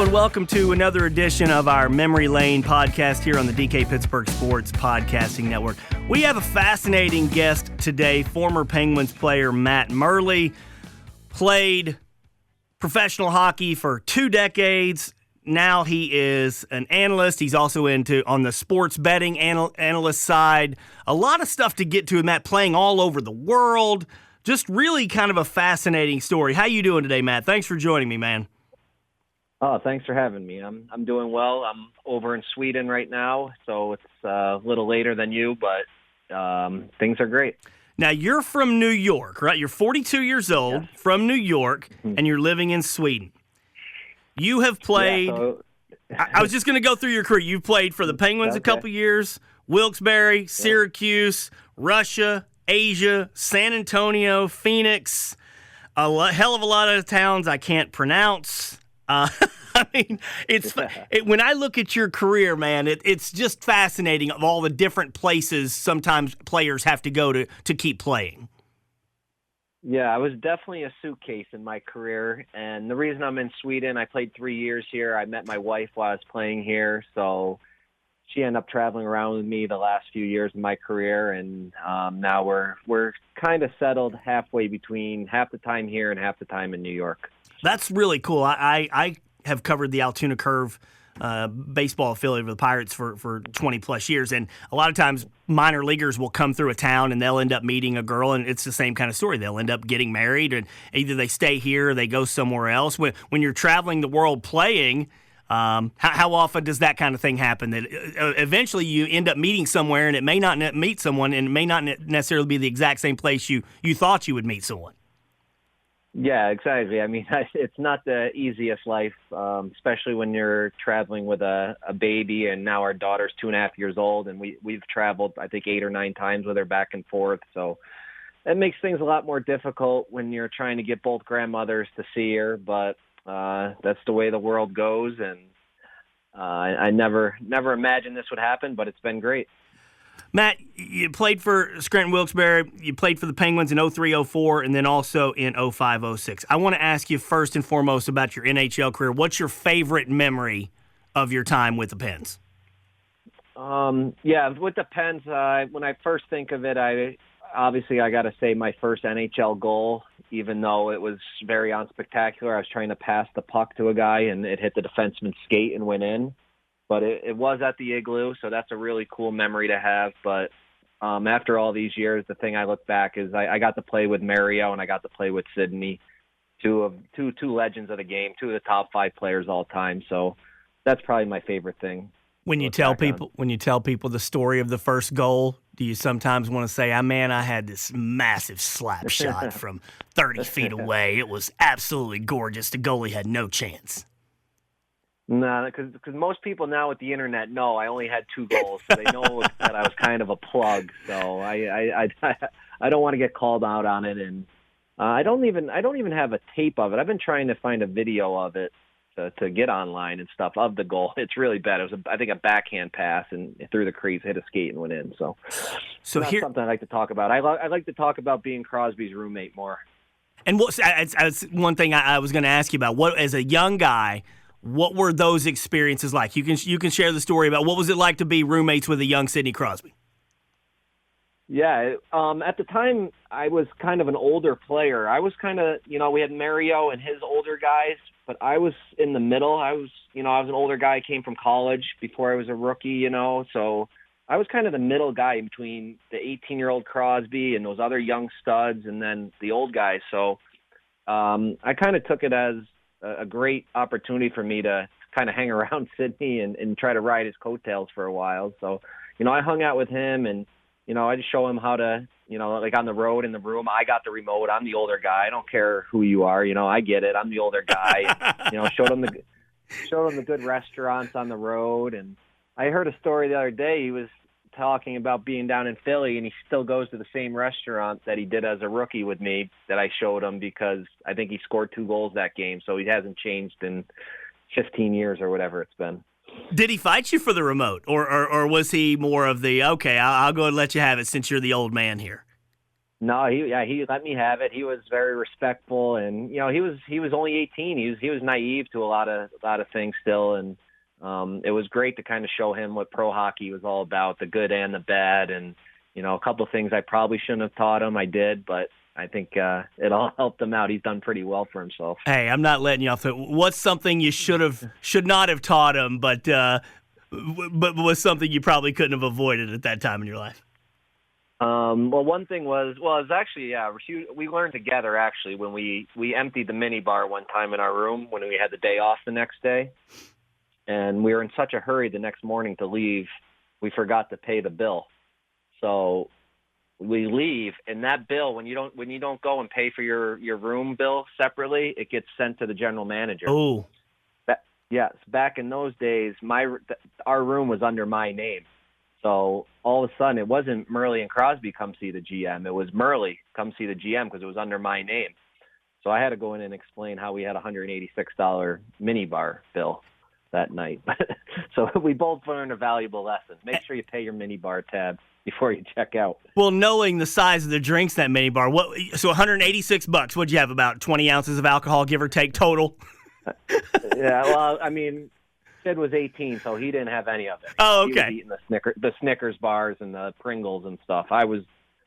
and welcome to another edition of our Memory Lane podcast here on the DK Pittsburgh Sports Podcasting Network. We have a fascinating guest today, former Penguins player Matt Murley. Played professional hockey for 2 decades. Now he is an analyst. He's also on the sports betting analyst side. A lot of stuff to get to with Matt, playing all over the world. Just really kind of a fascinating story. How you doing today, Matt? Thanks for joining me, man. Oh, thanks for having me. I'm doing well. I'm over in Sweden right now, so it's a little later than you, but things are great. Now, you're from New York, right? You're 42 years old, Yes. from New York, and you're living in Sweden. You have played I was just going to go through your career. You've played for the Penguins a couple years, Wilkes-Barre, Syracuse, Russia, Asia, San Antonio, Phoenix, hell of a lot of towns I can't pronounce. I mean, when I look at your career, man, it's just fascinating of all the different places sometimes players have to go to keep playing. Yeah, I was definitely a suitcase in my career, and the reason I'm in Sweden, I played 3 years here. I met my wife while I was playing here, so she ended up traveling around with me the last few years of my career, and now we're kind of settled halfway between half the time here and half the time in New York. That's really cool. I have covered the Altoona Curve baseball affiliate of the Pirates for 20-plus years, and a lot of times minor leaguers will come through a town and they'll end up meeting a girl, and it's the same kind of story. They'll end up getting married, and either they stay here or they go somewhere else. When you're traveling the world playing, how often does that kind of thing happen, that eventually you end up meeting somewhere, and it may not meet someone, and it may not necessarily be the exact same place you thought you would meet someone? Yeah, exactly. I mean, it's not the easiest life, especially when you're traveling with a baby, and now our daughter's 2.5 years old, and we've traveled, I think, 8 or 9 times with her back and forth. So it makes things a lot more difficult when you're trying to get both grandmothers to see her, but that's the way the world goes, and I never imagined this would happen, but it's been great. Matt, you played for Scranton Wilkes-Barre, you played for the Penguins in 03-04, and then also in 05-06. I want to ask you first and foremost about your NHL career. What's your favorite memory of your time with the Pens? Yeah, with the Pens, when I first think of it, I got to say my first NHL goal, even though it was very unspectacular. I was trying to pass the puck to a guy, and it hit the defenseman's skate and went in. But it was at the Igloo, so that's a really cool memory to have. But after all these years, the thing I look back is I got to play with Mario and I got to play with Sidney, two legends of the game, 2 of the top 5 players all time. So that's probably my favorite thing. When you tell people the story of the first goal, do you sometimes want to say, I had this massive slap shot from 30 feet away. It was absolutely gorgeous. The goalie had no chance. No, because most people now with the internet know I only had 2 goals, so they know that I was kind of a plug. So I don't want to get called out on it, and I don't even have a tape of it. I've been trying to find a video of it to get online and stuff of the goal. It's really bad. It was I think a backhand pass and through the crease, hit a skate and went in. So that's something I like to talk about. I like to talk about being Crosby's roommate more. And that's one thing I was going to ask you about. What, as a young guy, what were those experiences like? You can share the story about what was it like to be roommates with a young Sidney Crosby? Yeah, at the time I was kind of an older player. I was kind of, we had Mario and his older guys, but I was in the middle. I was an older guy. I came from college before I was a rookie, so I was kind of the middle guy between the 18-year-old Crosby and those other young studs and then the old guys. So I kind of took it as a great opportunity for me to kind of hang around Sidney and try to ride his coattails for a while. So, I hung out with him and, I just show him how to, like on the road in the room, I got the remote. I'm the older guy. I don't care who you are. I get it. I'm the older guy. Showed him the good restaurants on the road. And I heard a story the other day. He was talking about being down in Philly, and he still goes to the same restaurant that he did as a rookie with me that I showed him because I think he scored 2 goals that game. So he hasn't changed in 15 years or whatever it's been. Did he fight you for the remote, or was he more of the, okay, I'll go and let you have it since you're the old man here? No, he let me have it. He was very respectful, and he was only 18. He was naive to a lot of things still, and it was great to kind of show him what pro hockey was all about, the good and the bad, and a couple of things I probably shouldn't have taught him, I did, but I think it all helped him out. He's done pretty well for himself. Hey, I'm not letting you off. What's something you should not have taught him, but was something you probably couldn't have avoided at that time in your life? Well, one thing was it was actually, we learned together, actually, when we emptied the mini bar one time in our room when we had the day off the next day. And we were in such a hurry the next morning to leave, we forgot to pay the bill. So we leave, and that bill, when you don't go and pay for your room bill separately, it gets sent to the general manager. Oh. Yes, back in those days, our room was under my name. So all of a sudden, it wasn't Murley and Crosby come see the GM. It was Murley come see the GM because it was under my name. So I had to go in and explain how we had a $186 minibar bill that night. So we both learned a valuable lesson. Make sure you pay your minibar tab before you check out. Well, knowing the size of the drinks in that minibar, so $186. What'd you have, about 20 ounces of alcohol, give or take, total? Yeah, well, I mean, Sid was 18, so he didn't have any of it. Oh, okay. He was eating the Snickers bars and the Pringles and stuff.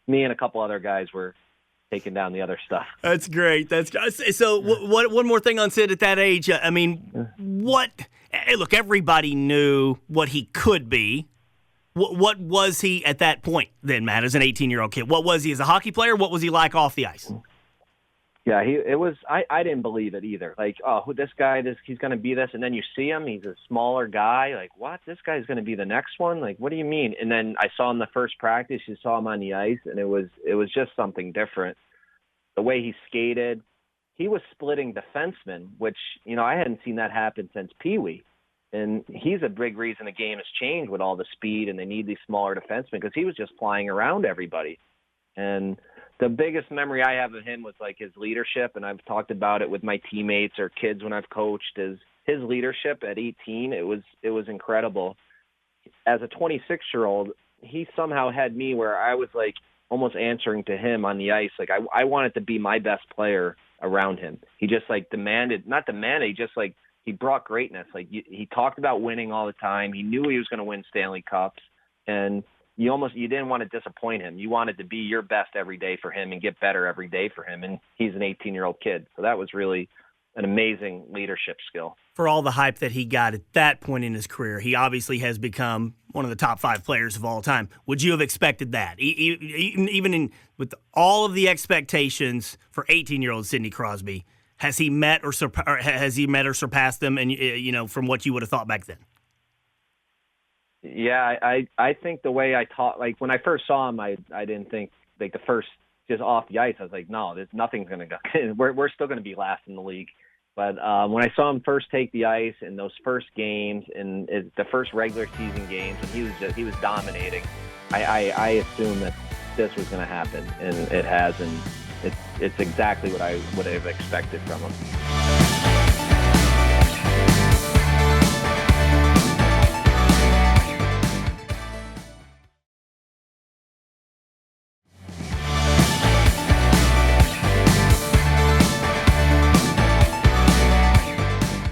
Me and a couple other guys were taking down the other stuff. That's great. So one more thing on Sid at that age. I mean, look, everybody knew what he could be. What was he at that point then, Matt, as an 18-year-old kid? What was he as a hockey player? What was he like off the ice? Yeah, I didn't believe it either. Like, who this guy, he's going to be this. And then you see him, he's a smaller guy. Like, what? This guy's going to be the next one? Like, what do you mean? And then I saw him the first practice. You saw him on the ice, and it was just something different. The way he skated, he was splitting defensemen, which, I hadn't seen that happen since Pee Wee. And he's a big reason the game has changed with all the speed, and they need these smaller defensemen because he was just flying around everybody. And the biggest memory I have of him was like his leadership, and I've talked about it with my teammates or kids when I've coached, is his leadership at 18. It was incredible. As a 26-year-old, he somehow had me where I was like almost answering to him on the ice. Like I wanted to be my best player around him. He just like he brought greatness. Like he talked about winning all the time. He knew he was going to win Stanley Cups, and you didn't want to disappoint him. You wanted to be your best every day for him and get better every day for him. And he's an 18-year-old kid. So that was really an amazing leadership skill. For all the hype that he got at that point in his career, he obviously has become one of the top 5 players of all time. Would you have expected that? Even with all of the expectations for 18-year-old Sidney Crosby, has he met or surpassed them? And from what you would have thought back then. Yeah, I think the way I taught, like when I first saw him, I didn't think like the first just off the ice. I was like, no, nothing's gonna go. We're still gonna be last in the league. But when I saw him first take the ice in those first games and the first regular season games, and he was dominating, I assumed that this was gonna happen, and it has, and it's exactly what I would have expected from him.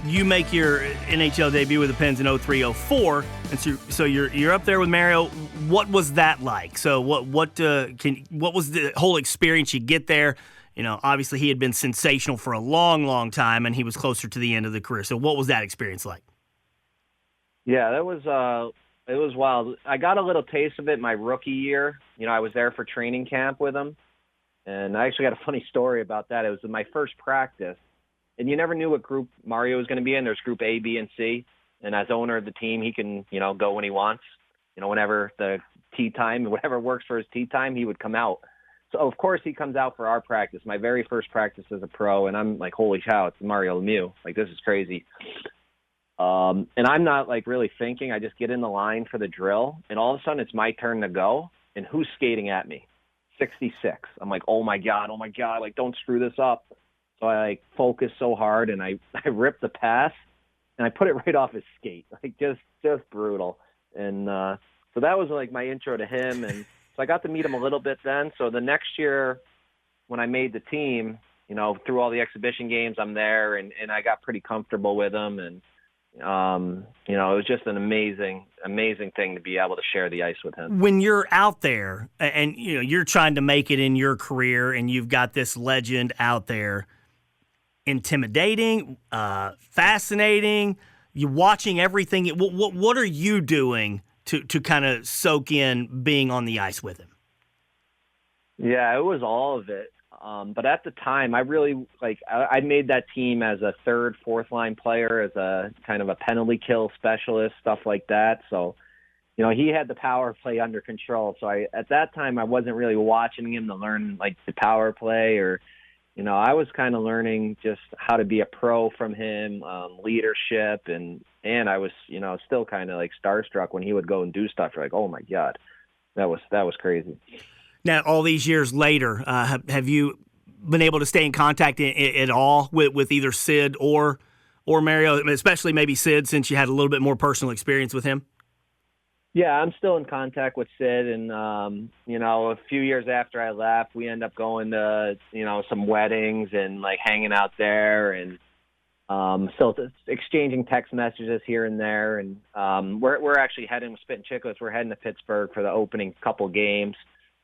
You make your NHL debut with the Pens in 03-04, and so you're up there with Mario. What was that like? So what was the whole experience you get there? Obviously he had been sensational for a long, long time, and he was closer to the end of the career. So what was that experience like? Yeah, it was wild. I got a little taste of it my rookie year. I was there for training camp with him, and I actually got a funny story about that. It was my first practice. And you never knew what group Mario was going to be in. There's group A, B, and C. And as owner of the team, he can, go when he wants. Whenever the tea time, whatever works for his tea time, he would come out. So, of course, he comes out for our practice, my very first practice as a pro. And I'm like, holy cow, it's Mario Lemieux. Like, this is crazy. And I'm not, like, really thinking. I just get in the line for the drill. And all of a sudden, it's my turn to go. And who's skating at me? 66. I'm like, oh, my God. Like, don't screw this up. So I focused so hard, and I ripped the pass, and I put it right off his skate, like just brutal. And so that was like my intro to him. And So I got to meet him a little bit then. So the next year when I made the team, through all the exhibition games, I'm there, and I got pretty comfortable with him. And, it was just an amazing thing to be able to share the ice with him. When you're out there and, you're trying to make it in your career and you've got this legend out there, intimidating, fascinating, you're watching everything. What are you doing to kind of soak in being on the ice with him? Yeah, it was all of it. But at the time, I really I made that team as a third, fourth line player, as a kind of a penalty kill specialist, stuff like that. So, he had the power play under control. So at that time, I wasn't really watching him to learn the power play, or, I was kind of learning just how to be a pro from him, leadership, and I was, still kind of starstruck when he would go and do stuff. You're like, oh my God, that was crazy. Now, all these years later, have you been able to stay in contact at all with either Sid or Mario, especially maybe Sid, since you had a little bit more personal experience with him? Yeah, I'm still in contact with Sid, and a few years after I left, we end up going to some weddings and hanging out there, and still exchanging text messages here and there. And we're actually heading with Spit and Chicklets. We're heading to Pittsburgh for the opening couple games.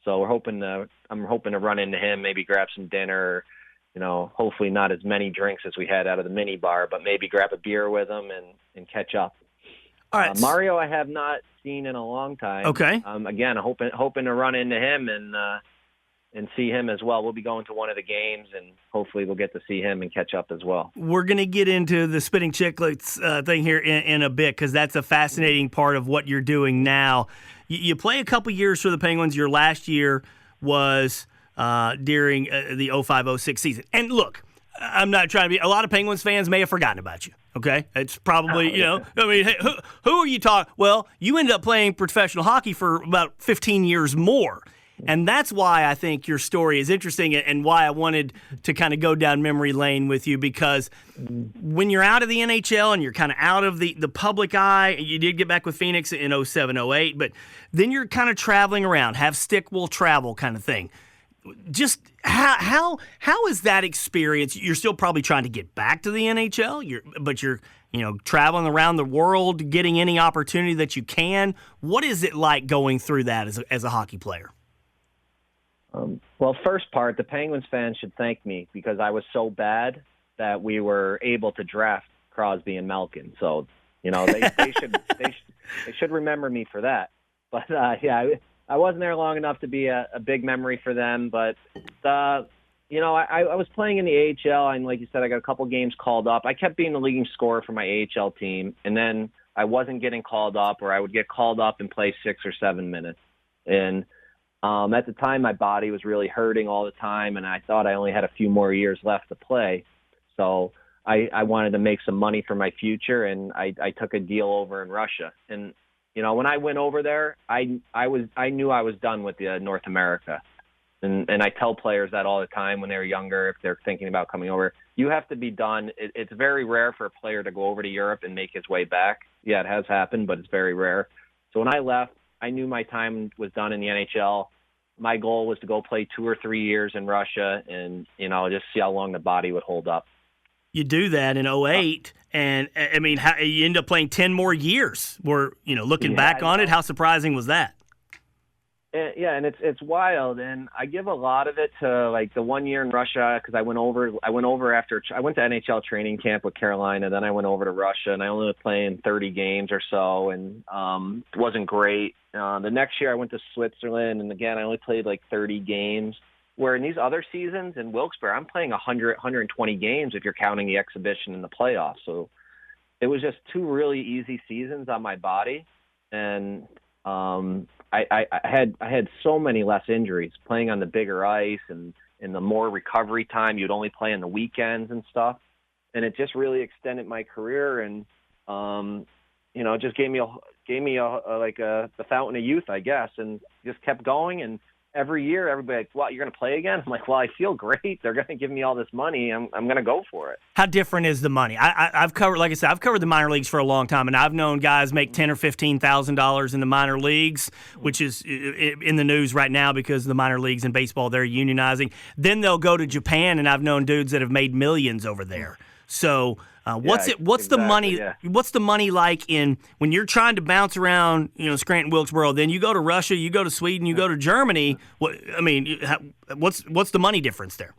So I'm hoping to run into him, maybe grab some dinner, hopefully not as many drinks as we had out of the mini bar, but maybe grab a beer with him and catch up. All right. Mario, I have not seen in a long time. Okay. Again, hoping to run into him and see him as well. We'll be going to one of the games, and hopefully we'll get to see him and catch up as well. We're going to get into the Spitting Chicklets thing here in a bit, because that's a fascinating part of what you're doing now. You play a couple years for the Penguins. Your last year was during the 05-06 season. And look, I'm not trying to be – a lot of Penguins fans may have forgotten about you, okay? It's probably, hey, who are you talking – well, you ended up playing professional hockey for about 15 years more. And that's why I think your story is interesting, and why I wanted to kind of go down memory lane with you, because when you're out of the NHL and you're kind of out of the public eye, you did get back with Phoenix in 07-08, but then you're kind of traveling around, have stick will travel kind of thing. Just how is that experience? You're still probably trying to get back to the NHL, but you're traveling around the world, getting any opportunity that you can. What is it like going through that as a hockey player? Well, first part, the Penguins fans should thank me, because I was so bad that we were able to draft Crosby and Malkin. So, they should remember me for that. But I wasn't there long enough to be a big memory for them. But I was playing in the AHL, and like you said, I got a couple games called up. I kept being the leading scorer for my AHL team, and then I wasn't getting called up, or I would get called up and play 6 or 7 minutes. And at the time, my body was really hurting all the time, and I thought I only had a few more years left to play. So I wanted to make some money for my future, and I took a deal over in Russia. And, when I went over there, I knew I was done with North America. And I tell players that all the time when they're younger, if they're thinking about coming over. You have to be done. It's very rare for a player to go over to Europe and make his way back. Yeah, it has happened, but it's very rare. So when I left, I knew my time was done in the NHL. My goal was to go play 2 or 3 years in Russia and, just see how long the body would hold up. You do that in 08, and, you end up playing 10 more years. Looking back on it, how surprising was that? Yeah, and it's wild, and I give a lot of it to the 1 year in Russia, because I went over after I went to NHL training camp with Carolina, then I went over to Russia, and I only was playing 30 games or so, and it wasn't great. The next year I went to Switzerland, and again I only played 30 games. Where in these other seasons in Wilkes-Barre, I'm playing 100, 120 games if you're counting the exhibition and the playoffs. So it was just 2 really easy seasons on my body, and I had so many less injuries playing on the bigger ice, and in the more recovery time, you'd only play on the weekends and stuff. And it just really extended my career, and it just gave me the fountain of youth, I guess, and just kept going. And every year, everybody like, well, you're going to play again? I'm like, well, I feel great. They're going to give me all this money. I'm going to go for it. How different is the money? I've covered, like I said, I've covered the minor leagues for a long time, and I've known guys make $10,000 or $15,000 in the minor leagues, which is in the news right now because the minor leagues in baseball, they're unionizing. Then they'll go to Japan, and I've known dudes that have made millions over there. So what's the money? Yeah. What's the money like in when you're trying to bounce around? Scranton, Wilkesboro. Then you go to Russia, you go to Sweden, you go to Germany. What's the money difference there?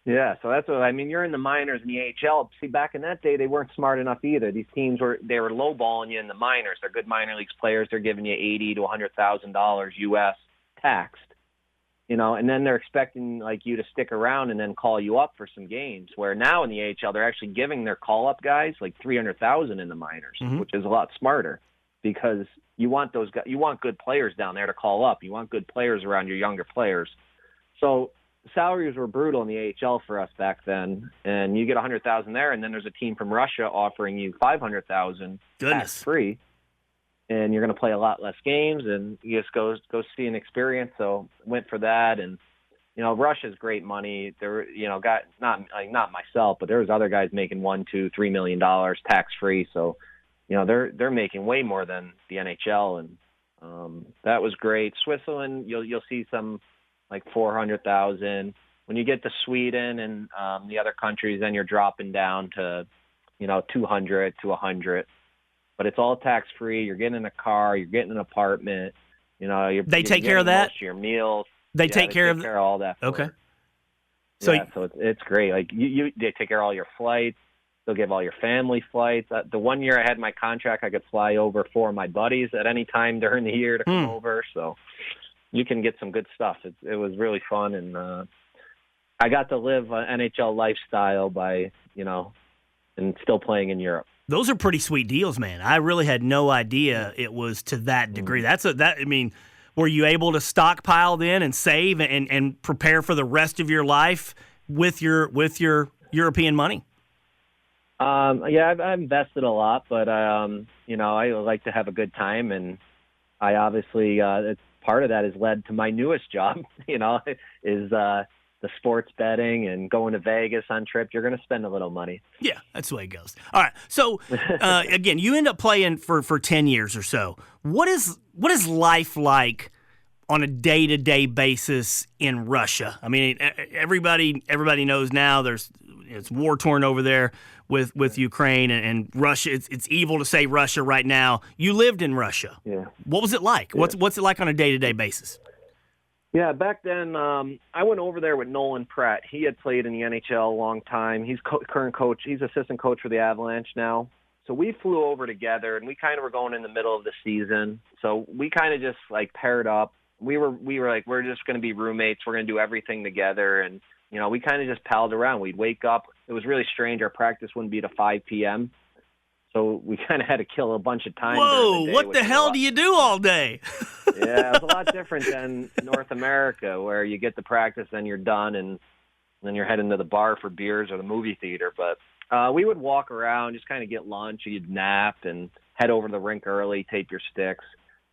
Yeah, so that's what I mean. You're in the minors in the AHL. See, back in that day, they weren't smart enough either. These teams were lowballing you in the minors. They're good minor leagues players. They're giving you $80,000 to $100,000 US taxed. And then they're expecting you to stick around and then call you up for some games. Where now in the AHL, they're actually giving their call-up guys $300,000 in the minors, which is a lot smarter because you want those guys. You want good players down there to call up. You want good players around your younger players. So salaries were brutal in the AHL for us back then, and you get $100,000 there, and then there's a team from Russia offering you $500,000 tax-free. And you're going to play a lot less games, and you just go see an experience. So went for that, and Russia's great money. There, got not myself, but there was other guys making $1, $2, $3 million tax free. So, they're making way more than the NHL, and that was great. Switzerland, you'll see some $400,000. When you get to Sweden and the other countries, then you're dropping down to $200 to $100. But it's all tax free. You're getting in a car. You're getting an apartment. They take care of that. Most of your meals. They take care of all that. Okay. So it's great. They take care of all your flights. They'll give all your family flights. The 1 year I had my contract, I could fly over 4 of my buddies at any time during the year to come over. So you can get some good stuff. It was really fun, and I got to live an NHL lifestyle by and still playing in Europe. Those are pretty sweet deals, man. I really had no idea it was to that degree. Were you able to stockpile then and save and prepare for the rest of your life with your European money? Yeah, I've invested a lot, but I like to have a good time, and I obviously part of that has led to my newest job. Is the sports betting and going to Vegas on trips. You're going to spend a little money. Yeah, that's the way it goes. All right. So, again, you end up playing for 10 years or so. What is life like on a day-to-day basis in Russia? I mean, everybody knows now it's war-torn over there with Ukraine and Russia. It's evil to say Russia right now. You lived in Russia. Yeah. What was it like? Yeah. What's it like on a day-to-day basis? Yeah, back then I went over there with Nolan Pratt. He had played in the NHL a long time. He's current coach. He's assistant coach for the Avalanche now. So we flew over together, and we kind of were going in the middle of the season. So we kind of just paired up. We were like, we're just going to be roommates. We're going to do everything together, and we kind of just palled around. We'd wake up. It was really strange. Our practice wouldn't be to 5 p.m. So we kind of had to kill a bunch of time. Whoa, what the hell do you do all day? Yeah, it's a lot different than North America, where you get the practice, then you're done, and then you're heading to the bar for beers or the movie theater. But we would walk around, just kind of get lunch. You'd nap and head over to the rink early, tape your sticks.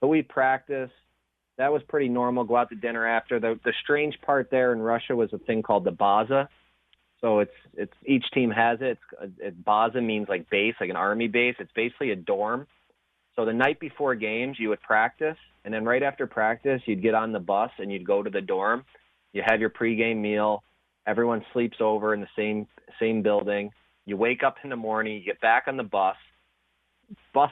But we'd practice. That was pretty normal. Go out to dinner after. The strange part there in Russia was a thing called the baza. So it's each team has it. Baza means base, like an army base. It's basically a dorm. So the night before games, you would practice, and then right after practice, you'd get on the bus and you'd go to the dorm. You have your pregame meal. Everyone sleeps over in the same building. You wake up in the morning. You get back on the bus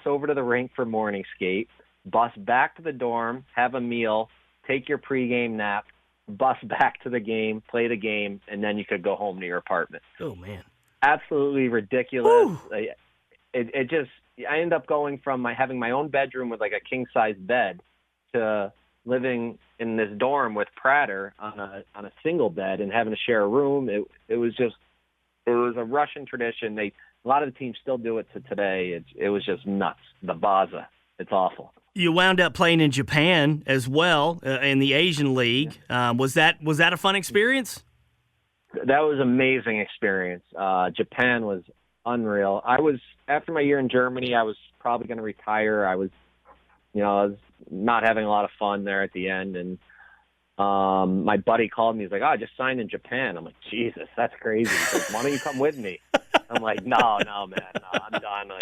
over to the rink for morning skate, bus back to the dorm, have a meal, take your pregame nap, bus back to the game, play the game, and then you could go home to your apartment. Oh, man. Absolutely ridiculous. It just, I ended up going from having my own bedroom with a king-size bed to living in this dorm with Prater on a single bed and having to share a room. It was a Russian tradition. A lot of the teams still do it to today. It was just nuts. The baza. It's awful. You wound up playing in Japan as well in the Asian League. Was that a fun experience? That was an amazing experience. Japan was unreal. After my year in Germany, I was probably going to retire. I was not having a lot of fun there at the end, and My buddy called me. He's like, "Oh, I just signed in Japan." I'm like, "Jesus, that's crazy." He's like, "Why don't you come with me?" I'm like, "No, man, no, I'm done.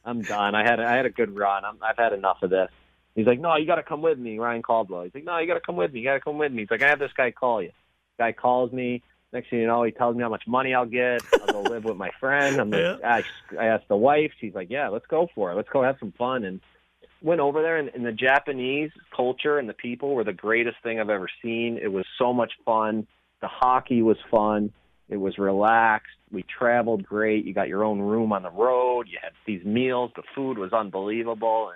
I'm done. I had a good run. I've had enough of this." He's like, "No, you got to come with me, Ryan Caldwell." He's like, "No, you got to come with me. You got to come with me." He's like, "I have this guy call you." Guy calls me. Next thing you know, he tells me how much money I'll get. I'll go live with my friend. I'm like, I asked the wife. She's like, "Yeah, let's go for it. Let's go have some fun." And went over there, and the Japanese culture and the people were the greatest thing I've ever seen. It was so much fun. The hockey was fun. It was relaxed. We traveled great. You got your own room on the road. You had these meals. The food was unbelievable,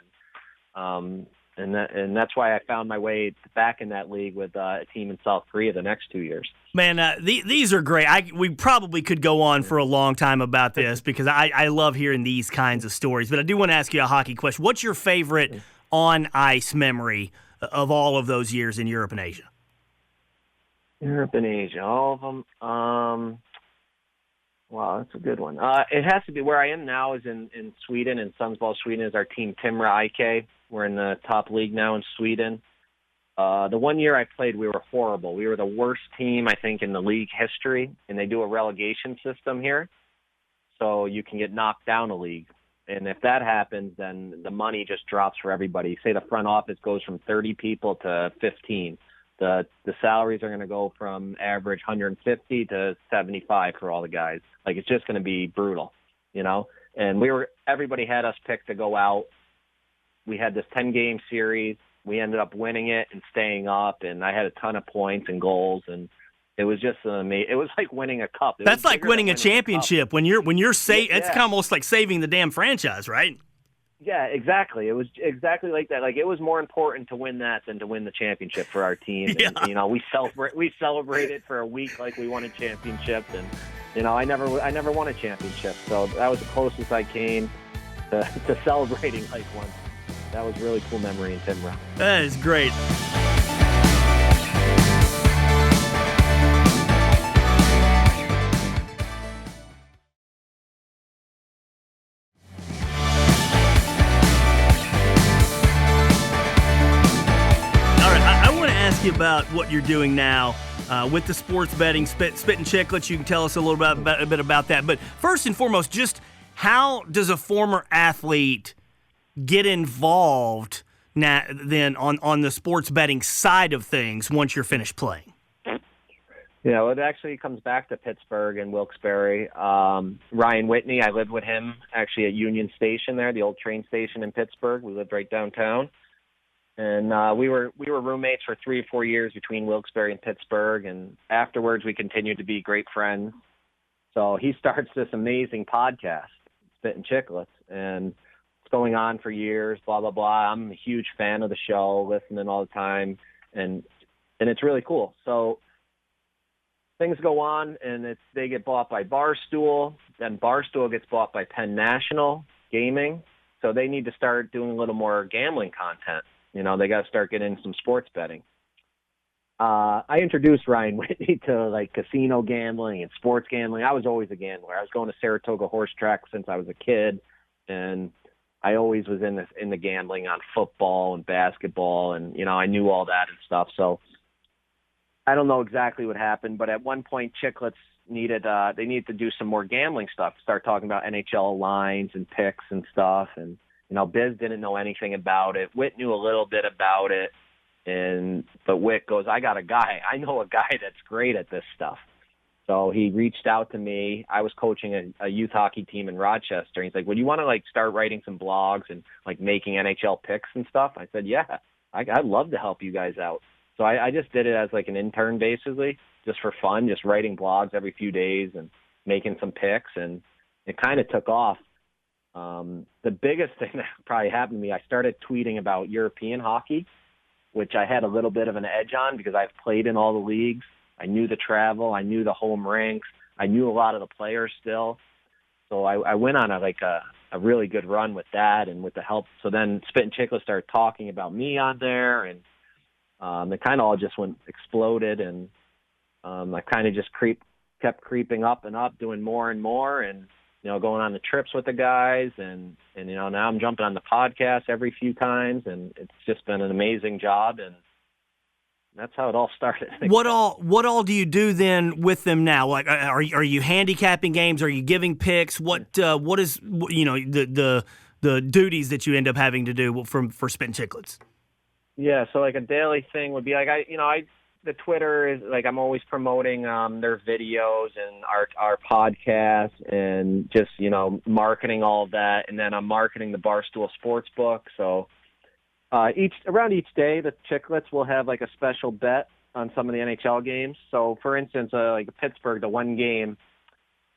and that's why I found my way back in that league with a team in South Korea the next 2 years. Man, these are great. We probably could go on for a long time about this because I love hearing these kinds of stories. But I do want to ask you a hockey question. What's your favorite on-ice memory of all of those years in Europe and Asia? Europe and Asia, all of them. Wow, that's a good one. It has to be where I am now is in Sweden, in Sundsvall, Sweden, is our team Timrå IK. We're in the top league now in Sweden. The 1 year I played, we were horrible. We were the worst team, I think, in the league history, and they do a relegation system here, so you can get knocked down a league. And if that happens, then the money just drops for everybody. Say the front office goes from 30 people to 15. The salaries are going to go from average 150 to 75 for all the guys. Like, it's just going to be brutal, you know? And everybody had us picked to go out. We had this 10-game series. We ended up winning it and staying up, and I had a ton of points and goals, and it was just amazing. It was like winning a cup. That's like winning a championship. When you're it's kind of almost like saving the damn franchise, right? Yeah, exactly. It was exactly like that. Like, it was more important to win that than to win the championship for our team. Yeah. And, you know, we celebrated for a week like we won a championship, and you know, I never won a championship, so that was the closest I came to celebrating like one. That was a really cool memory in Timrå. That is great. You about what you're doing now with the sports betting, Spit and Chicklets. You can tell us a bit about that. But first and foremost, just how does a former athlete get involved then on the sports betting side of things once you're finished playing? Yeah, well, it actually comes back to Pittsburgh and Wilkes-Barre. Ryan Whitney, I lived with him actually at Union Station there, the old train station in Pittsburgh. We lived right downtown. And we were roommates for 3 or 4 years between Wilkes-Barre and Pittsburgh, and afterwards we continued to be great friends. So he starts this amazing podcast, Spit and Chicklets, and it's going on for years, blah, blah, blah. I'm a huge fan of the show, listening all the time, and it's really cool. So things go on, and they get bought by Barstool, then Barstool gets bought by Penn National Gaming, so they need to start doing a little more gambling content. You know, they got to start getting some sports betting. I introduced Ryan Whitney to, like, casino gambling and sports gambling. I was always a gambler. I was going to Saratoga Horse Track since I was a kid, and I always was in the gambling on football and basketball, and, you know, I knew all that and stuff. So I don't know exactly what happened, but at one point Chicklets needed to do some more gambling stuff, start talking about NHL lines and picks and stuff, and you know, Biz didn't know anything about it. Whit knew a little bit about it, but Whit goes, I know a guy that's great at this stuff. So he reached out to me. I was coaching a youth hockey team in Rochester. He's like, would you want to, like, start writing some blogs and, like, making NHL picks and stuff? I said, yeah, I'd love to help you guys out. So I just did it as, like, an intern, basically, just for fun, just writing blogs every few days and making some picks, and it kind of took off. The biggest thing that probably happened to me, I started tweeting about European hockey, which I had a little bit of an edge on because I've played in all the leagues. I knew the travel. I knew the home rinks. I knew a lot of the players still. So I went on a really good run with that and with the help. So then Spit and Chicklets started talking about me on there, and it kind of all just exploded, and I kind of just kept creeping up and up, doing more and more, and you know, going on the trips with the guys, and you know, now I'm jumping on the podcast every few times, and it's just been an amazing job, and That's how it all started. What all do you do then with them now? Like, are you handicapping games? Are you giving picks? What is the duties that you end up having to do for Spittin' Chicklets? Yeah, so like a daily thing would be like the Twitter is like I'm always promoting their videos and our podcast and just marketing all of that, and then I'm marketing the Barstool Sportsbook. So around each day, the Chicklets will have like a special bet on some of the NHL games. So for instance, like Pittsburgh, the one game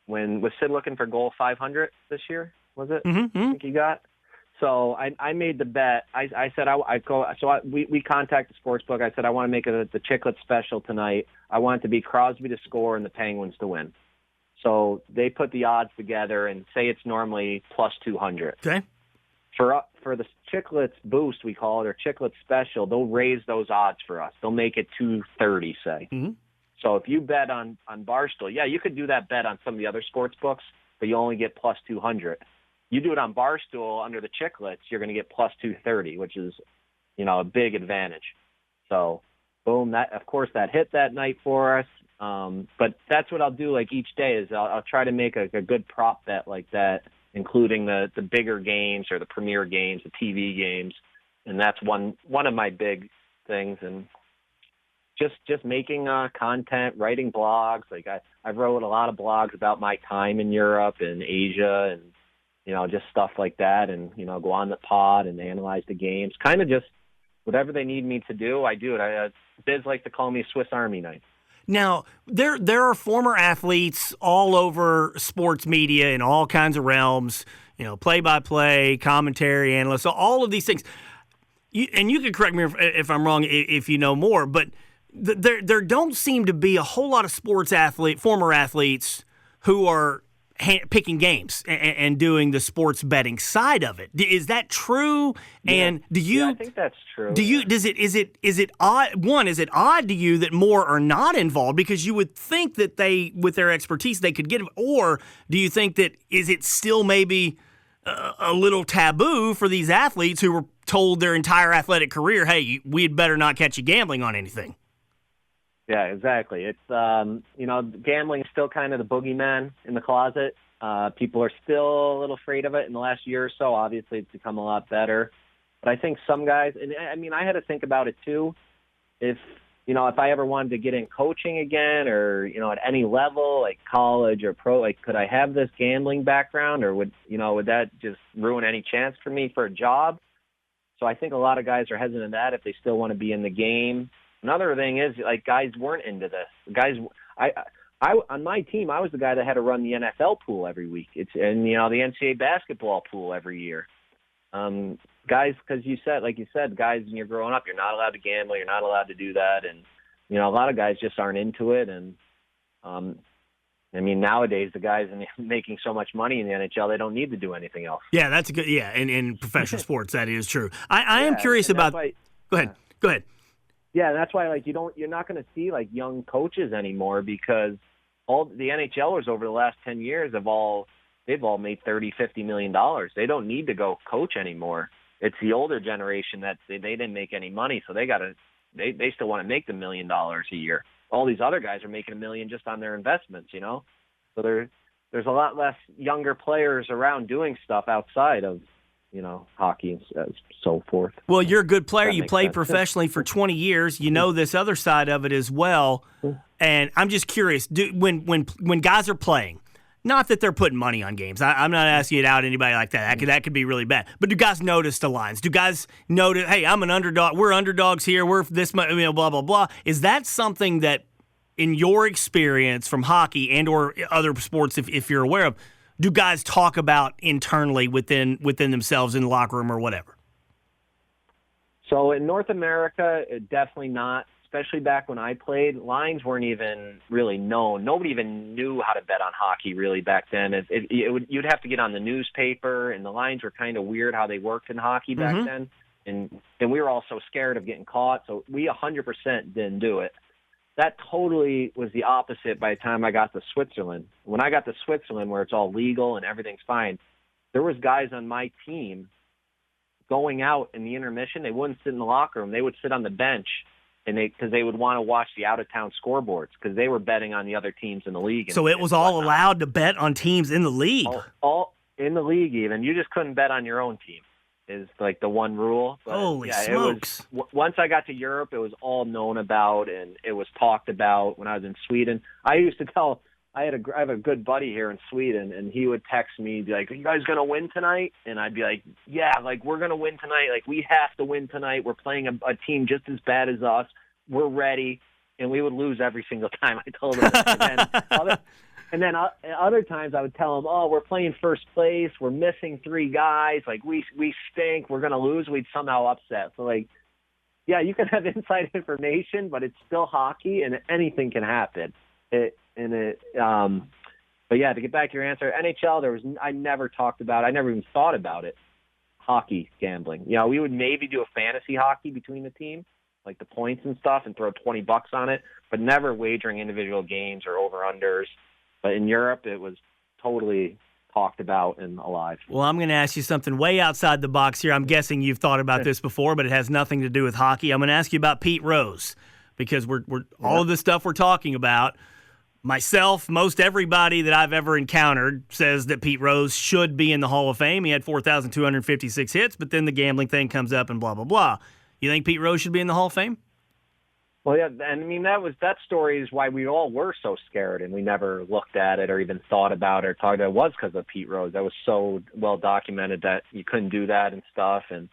was Sid looking for goal 500 this year? Was it? Mm-hmm. I think he got. So I made the bet. I said we contacted the sportsbook. I said I want to make the Chicklets special tonight. I want it to be Crosby to score and the Penguins to win. So they put the odds together and say it's normally plus 200. Okay. For the Chicklets boost, we call it, or Chicklets special, they'll raise those odds for us. They'll make it 230, say. Mm-hmm. So if you bet on Barstool, yeah, you could do that bet on some of the other sports books, but you only get plus 200. You do it on Barstool under the Chicklets, you're going to get plus 230, which is, a big advantage. So, boom, that hit that night for us. But that's what I'll do like each day is I'll try to make a good prop bet like that, including the bigger games or the premier games, the TV games. And that's one of my big things. And just making content, writing blogs. Like I wrote a lot of blogs about my time in Europe and Asia and, just stuff like that, and, go on the pod and analyze the games. Kind of just whatever they need me to do, I do it. Biz like to call me Swiss Army knife. Now, there are former athletes all over sports media in all kinds of realms, play-by-play, commentary, analysts, all of these things. And you can correct me if I'm wrong if you know more, but there don't seem to be a whole lot of former athletes who are picking games and doing the sports betting side of it. Is that true? Yeah. And do you? Yeah, I think that's true. Is it odd? One, is it odd to you that more are not involved because you would think that they, with their expertise, they could get it, or do you think that is it still maybe a little taboo for these athletes who were told their entire athletic career, hey, we'd better not catch you gambling on anything? Yeah, exactly. It's, gambling is still kind of the boogeyman in the closet. People are still a little afraid of it in the last year or so. Obviously, it's become a lot better. But I think some guys, and I mean, I had to think about it too. If I ever wanted to get in coaching again or, at any level, like college or pro, like, could I have this gambling background or would that just ruin any chance for me for a job? So I think a lot of guys are hesitant to that if they still want to be in the game. Another thing is, like, guys weren't into this. Guys, I on my team, I was the guy that had to run the NFL pool every week. The NCAA basketball pool every year. Guys, because like you said, guys, when you're growing up, you're not allowed to gamble. You're not allowed to do that. And, a lot of guys just aren't into it. And, nowadays the guys making so much money in the NHL, they don't need to do anything else. Yeah, that's a good, in professional sports, that is true. I am curious about, go ahead. Yeah, that's why you're not going to see like young coaches anymore because all the NHLers over the last 10 years they've all made $30-50 million. They don't need to go coach anymore. It's the older generation that they didn't make any money, so they still want to make the $1 million a year. All these other guys are making $1 million just on their investments, So there's a lot less younger players around doing stuff outside of hockey and so forth. Well, you're a good player. You played sense. professionally for 20 years. You know this other side of it as well. And I'm just curious, when guys are playing, not that they're putting money on games. I'm not asking you to out anybody like that. That could be really bad. But do guys notice the lines? Do guys notice, hey, I'm an underdog. We're underdogs here. We're this much, blah, blah, blah. Is that something that, in your experience from hockey and or other sports, if you're aware of, do guys talk about internally within themselves in the locker room or whatever? So in North America, definitely not. Especially back when I played, lines weren't even really known. Nobody even knew how to bet on hockey really back then. You'd have to get on the newspaper, and the lines were kind of weird how they worked in hockey back then. And we were all so scared of getting caught, so we 100% didn't do it. That totally was the opposite by the time I got to Switzerland. When I got to Switzerland, where it's all legal and everything's fine, there was guys on my team going out in the intermission. They wouldn't sit in the locker room. They would sit on the bench and because they would want to watch the out-of-town scoreboards because they were betting on the other teams in the league. So it was all allowed to bet on teams in the league? All in the league even. You just couldn't bet on your own team is like the one rule. But holy smokes. Once I got to Europe, it was all known about and it was talked about. When I was in Sweden, I used to tell I have a good buddy here in Sweden, and he would text me, be like, "Are you guys going to win tonight?" And I'd be like, "Yeah, like, we're going to win tonight. Like, we have to win tonight. We're playing a team just as bad as us. We're ready." And we would lose every single time I told him. And then other times I would tell him, "Oh, we're playing first place. We're missing 3 guys. Like, we stink. We're going to lose." We'd somehow upset. So, like, yeah, you can have inside information, but it's still hockey, and anything can happen. But yeah, to get back to your answer, NHL, I never talked about it. I never even thought about it. Hockey gambling. You know, we would maybe do a fantasy hockey between the teams, like the points and stuff, and throw $20 on it, but never wagering individual games or over-unders. But in Europe, it was totally talked about and alive. Well, I'm going to ask you something way outside the box here. I'm guessing you've thought about this before, but it has nothing to do with hockey. I'm going to ask you about Pete Rose, because we're all of the stuff we're talking about, myself, most everybody that I've ever encountered says that Pete Rose should be in the Hall of Fame. He had 4,256 hits, but then the gambling thing comes up and blah, blah, blah. You think Pete Rose should be in the Hall of Fame? Well, yeah, and I mean, that story is why we all were so scared and we never looked at it or even thought about it or talked about it. It was because of Pete Rose. That was so well documented that you couldn't do that and stuff. And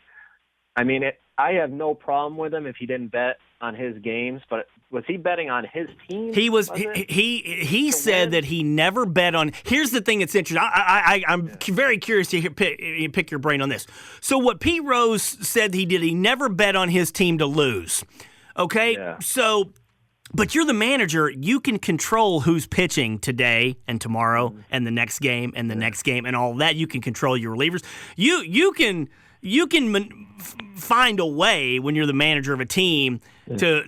I mean, I have no problem with him if he didn't bet on his games, but was he betting on his team? He was. He said that he never bet on. Here's the thing that's interesting. I'm very curious to pick your brain on this. So what Pete Rose said he did, he never bet on his team to lose. Okay, so, but you're the manager. You can control who's pitching today and tomorrow and the next game and the next game and all that. You can control your relievers. You can find a way when you're the manager of a team to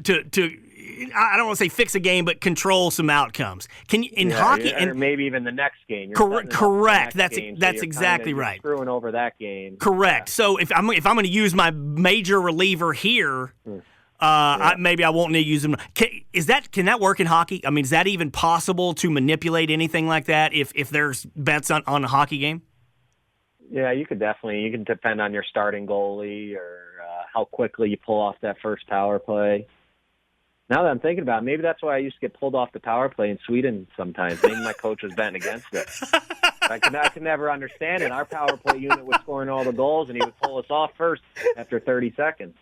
I don't want to say fix a game, but control some outcomes. Can you in hockey or maybe even the next game? Correct. That's game, that's exactly right. Screwing over that game. Correct. Yeah. So if I'm going to use my major reliever here. Maybe I won't need to use them. Can that work in hockey? I mean, is that even possible to manipulate anything like that if there's bets on a hockey game? Yeah, you can depend on your starting goalie or how quickly you pull off that first power play. Now that I'm thinking about it, maybe that's why I used to get pulled off the power play in Sweden sometimes. Maybe my coach was betting against it. I could never understand it. Our power play unit was scoring all the goals, and he would pull us off first after 30 seconds.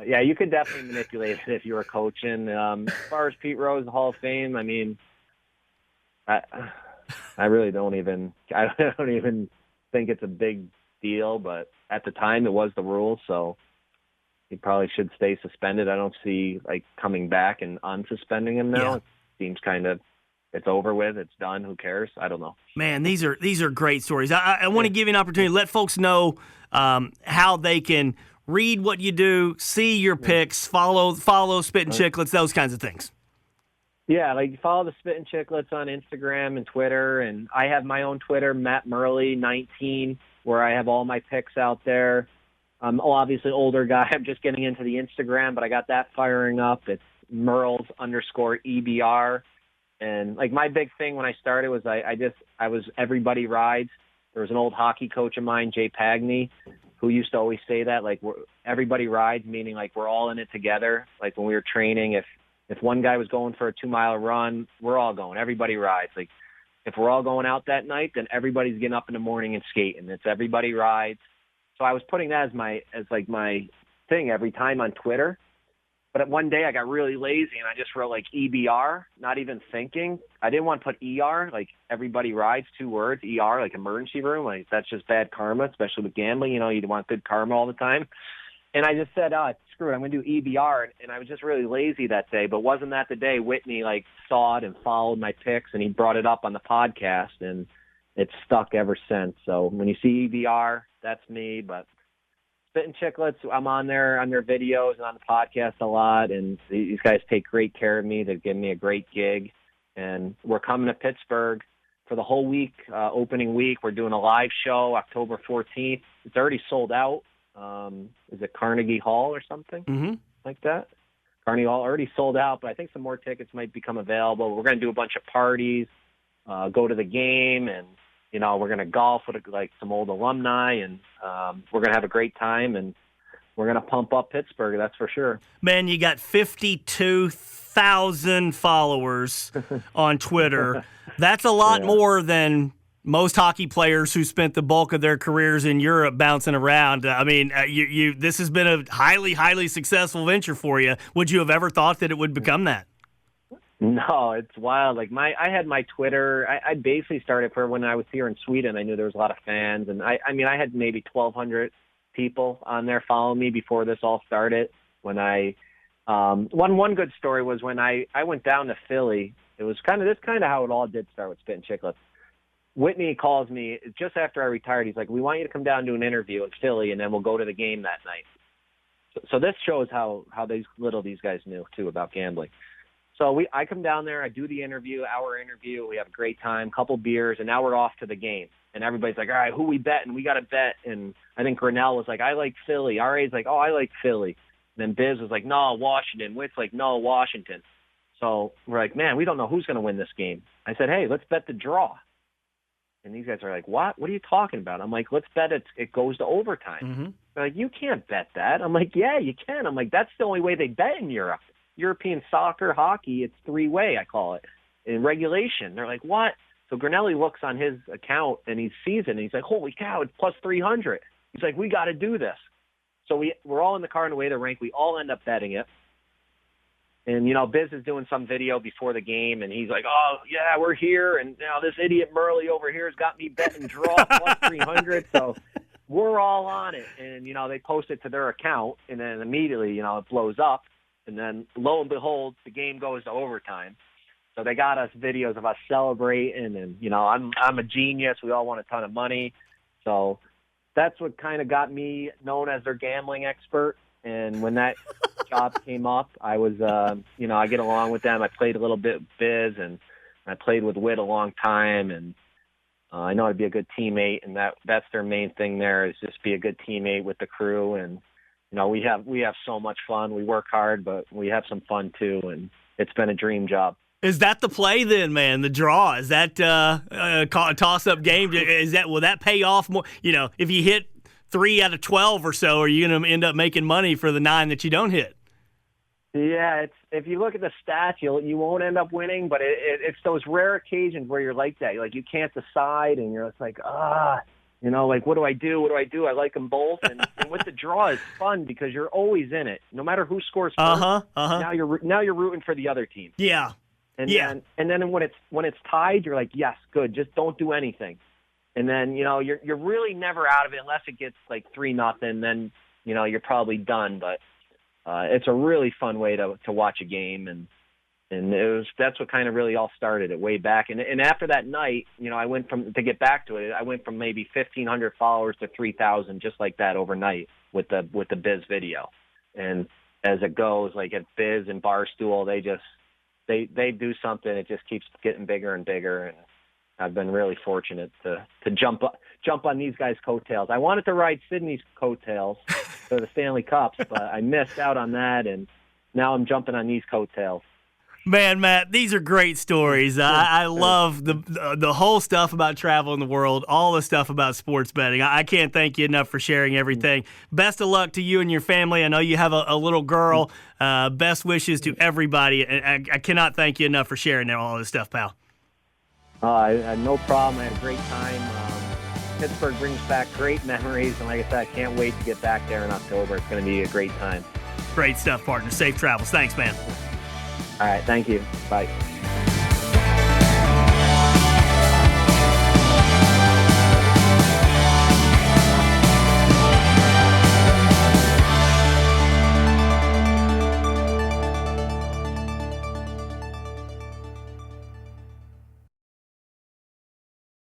Yeah, you could definitely manipulate it if you were coaching. As far as Pete Rose, the Hall of Fame, I mean, I really don't even think it's a big deal. But at the time, it was the rule, so he probably should stay suspended. I don't see coming back and unsuspending him now. Yeah. It seems kind of it's over with. It's done. Who cares? I don't know. Man, these are great stories. I want to give you an opportunity to let folks know how they can read what you do, see your picks, follow Spittin' Chicklets, those kinds of things. Yeah, follow the Spittin' Chicklets on Instagram and Twitter, and I have my own Twitter, Matt Murley 19, where I have all my picks out there. I'm obviously older guy. I'm just getting into the Instagram, but I got that firing up. It's Merles_EBR. And my big thing when I started was I was everybody rides. There was an old hockey coach of mine, Jay Pagney, who used to always say that, everybody rides, meaning we're all in it together. When we were training, if one guy was going for a 2-mile run, we're all going. Everybody rides. If we're all going out that night, then everybody's getting up in the morning and skating. It's everybody rides. So I was putting that as my thing every time on Twitter. But one day I got really lazy and I just wrote EBR, not even thinking. I didn't want to put ER, everybody rides, 2 words, ER, emergency room. That's just bad karma, especially with gambling. You want good karma all the time. And I just said, screw it, I'm going to do EBR. And I was just really lazy that day. But wasn't that the day Whitney saw it and followed my picks and he brought it up on the podcast and it's stuck ever since. So when you see EBR, that's me. But Spittin' Chicklets, I'm on there on their videos and on the podcast a lot, and these guys take great care of me. They've given me a great gig, and we're coming to Pittsburgh for the whole week, opening week. We're doing a live show October 14th. It's already sold out. Is it Carnegie Hall or something like that? Carnegie Hall already sold out, but I think some more tickets might become available. We're going to do a bunch of parties, go to the game, and we're going to golf with like some old alumni, and we're going to have a great time, and we're going to pump up Pittsburgh, that's for sure. Man, you got 52,000 followers on Twitter. That's a lot more than most hockey players who spent the bulk of their careers in Europe bouncing around. I mean, this has been a highly, highly successful venture for you. Would you have ever thought that it would become that? No, it's wild. Like I had my Twitter. I basically started for when I was here in Sweden. I knew there was a lot of fans, and I had maybe 1,200 people on there following me before this all started. When one good story was when I went down to Philly. It was kind of how it all did start with Spit and Chicklets. Whitney calls me just after I retired. He's like, "We want you to come down and do an interview in Philly, and then we'll go to the game that night." So this shows how these guys knew too about gambling. So I come down there, I do the interview, hour interview, we have a great time, couple beers, and now we're off to the game. And everybody's like, all right, who we betting? We got to bet. And I think Grinnell was like, I like Philly. RA's like, oh, I like Philly. And then Biz was like, no, Washington. Witt's like, no, Washington. So we're like, man, we don't know who's going to win this game. I said, hey, let's bet the draw. And these guys are like, what? What are you talking about? I'm like, let's bet it goes to overtime. Mm-hmm. They're like, you can't bet that. I'm like, yeah, you can. I'm like, that's the only way they bet in Europe. European soccer, hockey, it's three-way, I call it, in regulation. They're like, what? So Grinelli looks on his account, and he sees it, and he's like, holy cow, it's plus 300. He's like, we got to do this. So we're all in the car on the way to the rink. We all end up betting it. And, Biz is doing some video before the game, and he's like, oh, yeah, we're here, and now this idiot Murley over here has got me betting draw plus 300. So we're all on it. And, they post it to their account, and then immediately, it blows up. And then, lo and behold, the game goes to overtime. So they got us videos of us celebrating, and I'm a genius. We all want a ton of money, so that's what kind of got me known as their gambling expert. And when that job came up, I was, I get along with them. I played a little bit with Biz, and I played with Witt a long time, and I know I'd be a good teammate. And that's their main thing there is just be a good teammate with the crew. And we have so much fun. We work hard, but we have some fun too, and it's been a dream job. Is that the play then, man? The draw? Is that a toss-up game? Will that pay off more? If you hit 3 out of 12 or so, are you going to end up making money for the 9 that you don't hit? Yeah, if you look at the stats, you won't end up winning, but it's those rare occasions where you're like that. Like you can't decide, and you're just like, what do I do? What do I do? I like them both. And with the draw, it's fun because you're always in it. No matter who scores first, now you're rooting for the other team. Yeah. And then when it's tied, you're like, yes, good. Just don't do anything. And then, you're really never out of it unless it gets like 3-0. Then, you're probably done. But it's a really fun way to watch a game. And that's what kind of really all started it way back. And after that night, I went from maybe 1,500 followers to 3,000 just like that overnight with the Biz video. And as it goes, like at Biz and Barstool, they do something. It just keeps getting bigger and bigger. And I've been really fortunate to jump on these guys' coattails. I wanted to ride Sidney's coattails for the Stanley Cups, but I missed out on that. And now I'm jumping on these coattails. Man, Matt, these are great stories. I love the whole stuff about traveling the world, all the stuff about sports betting. I can't thank you enough for sharing everything. Best of luck to you and your family. I know you have a little girl. Best wishes to everybody. And I cannot thank you enough for sharing all this stuff, pal. No problem. I had a great time. Pittsburgh brings back great memories. And like I said, I can't wait to get back there in October. It's going to be a great time. Great stuff, partner. Safe travels. Thanks, man. All right. Thank you. Bye.